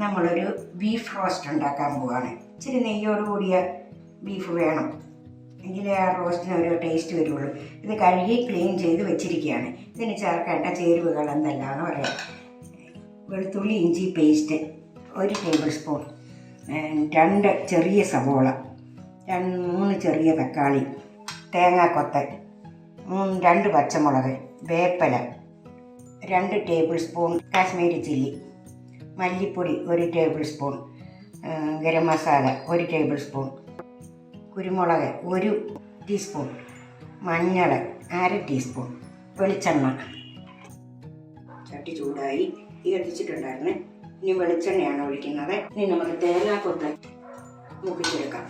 നമ്മളൊരു beef roast ഉണ്ടാക്കാൻ പോവുകയാണ്. ഇച്ചിരി നെയ്യോട് കൂടിയ ബീഫ് വേണം, എങ്കിലേ ആ റോസ്റ്റിന് ഒരു ടേസ്റ്റ് വരുള്ളൂ. ഇത് കഴുകി ക്ലീൻ ചെയ്ത് വെച്ചിരിക്കുകയാണ്. ഇതിന് ചേർക്കേണ്ട ചേരുവകൾ എന്തെല്ലാമെന്ന് പറയാം. വെളുത്തുള്ളി ഇഞ്ചി പേസ്റ്റ് 1 ടേബിൾ സ്പൂൺ, 2 ചെറിയ സവോള, 3 ചെറിയ തക്കാളി, തേങ്ങാക്കൊത്ത്, 2 പച്ചമുളക്, വേപ്പില, 2 ടേബിൾ സ്പൂൺ കാശ്മീരി ചില്ലി, മല്ലിപ്പൊടി 1 table spoon, garam masala 1 table spoon, കുരുമുളക് 1 ടീസ്പൂൺ, മഞ്ഞൾ 1/2 ടീസ്പൂൺ, വെളിച്ചെണ്ണ. ചട്ടി ചൂടായി തീ കത്തിച്ചിട്ടുണ്ടായിരുന്നു. ഇനി വെളിച്ചെണ്ണയാണ് ഒഴിക്കുന്നത്. ഇനി നമുക്ക് തേങ്ങാക്കൊത്ത് മൂപ്പിച്ചെടുക്കാം.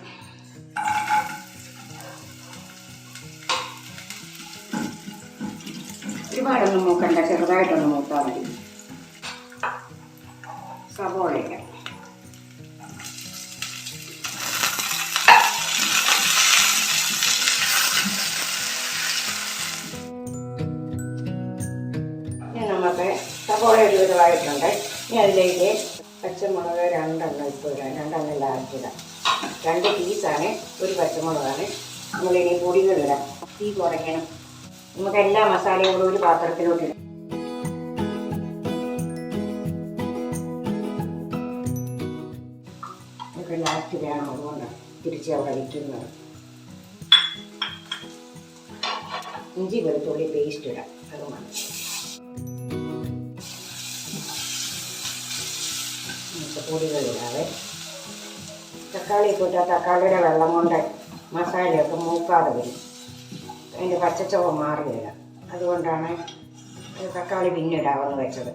ഒരുപാടൊന്നും മൂക്കണ്ട, ചെറുതായിട്ടൊന്ന് മൂത്താൽ മതി. സവോളയില്ല, ഇനി നമുക്ക് സവോള ഒരുവിധമായിട്ടുണ്ട്. ഇനി അതിലേക്ക് പച്ചമുളക് 2 ഇപ്പോൾ 2 ആക്കിയതാണ്. 2 പീസാണ്, 1 പച്ചമുളകാണ്. നമ്മളിനി പൊടികളിടാം. തീ കുറയ്ക്കണം. നമുക്ക് എല്ലാ മസാലയും കൂടെ ഒരു പാത്രത്തിലോട്ട് ഇടാം. നമുക്ക് ലാസ്റ്റ് വേണം, അതുകൊണ്ടാണ് തിരിച്ച് അവിടെ വയ്ക്കുന്നത്. ഇഞ്ചി വെളുത്തുള്ളി പേസ്റ്റ് ഇടാം, അത് മതി. പൊടികളിടാതെ തക്കാളി കൂട്ടാൽ തക്കാളിയുടെ വെള്ളം കൊണ്ട് മസാലയൊക്കെ മൂക്കാതെ വരും, അതിൻ്റെ പച്ചച്ചവ മാറുകയില്ല. അതുകൊണ്ടാണ് തക്കാളി പിന്നിടാമെന്ന് വെച്ചത്.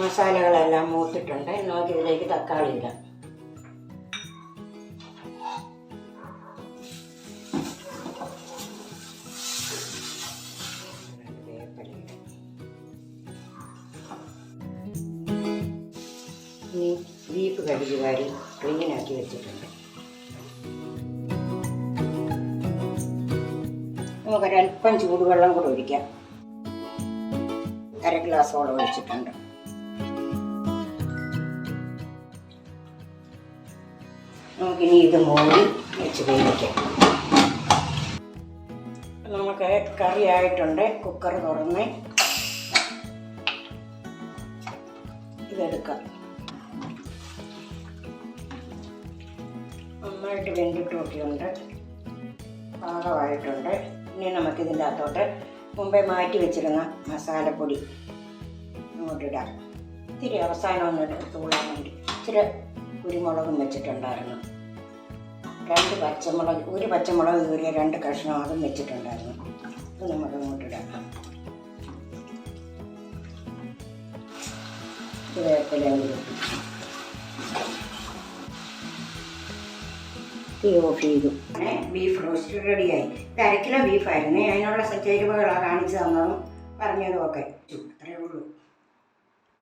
മസാലകളെല്ലാം മൂത്തിട്ടുണ്ട്. നമുക്കിതിലേക്ക് തക്കാളി ഇടാം. ഇനി ബീഫ് കഴുകി വാരി ക്ലീനാക്കി വെച്ചിട്ടുണ്ട്. നമുക്കൊരൽപ്പം ചൂടുവെള്ളം കൂടെ ഒഴിക്കാം. 1/2 ഗ്ലാസോളം ഒഴിച്ചിട്ടുണ്ട്. നമുക്കിനി ഇത് മൂടി വെച്ച് വേവിക്കാം. നമുക്ക് കറി ആയിട്ടുണ്ട്. കുക്കർ തുറന്ന് ഇതെടുക്കാം. നന്നായിട്ട് വെന്തിട്ടൊക്കെയുണ്ട്, പാകമായിട്ടുണ്ട്. ഇനി നമുക്കിതിൻ്റെ അകത്തോട്ട് മുമ്പേ മാറ്റി വെച്ചിരുന്ന മസാലപ്പൊടി അങ്ങോട്ടിടാം. ഇത്തിരി അവസാനം ഒന്ന് എടുത്തുകൊള്ളാൻ വേണ്ടി ഇച്ചിരി കുരുമുളകും വെച്ചിട്ടുണ്ടായിരുന്നു. 2 പച്ചമുളക്, 1 പച്ചമുളക് കീറിയ 2 കഷ്ണം അതും വെച്ചിട്ടുണ്ടായിരുന്നു. അത് നമുക്ക് അങ്ങോട്ടിടാം. വേപ്പില തീ ഓഫ് ചെയ്തു. ബീഫ് റോസ്റ്റ് റെഡിയായി. 1/2 കിലോ ബീഫായിരുന്നു. അതിനുള്ള ചേരുവകളാണ് കാണിച്ചു തന്നതും പറഞ്ഞതും ഒക്കെ.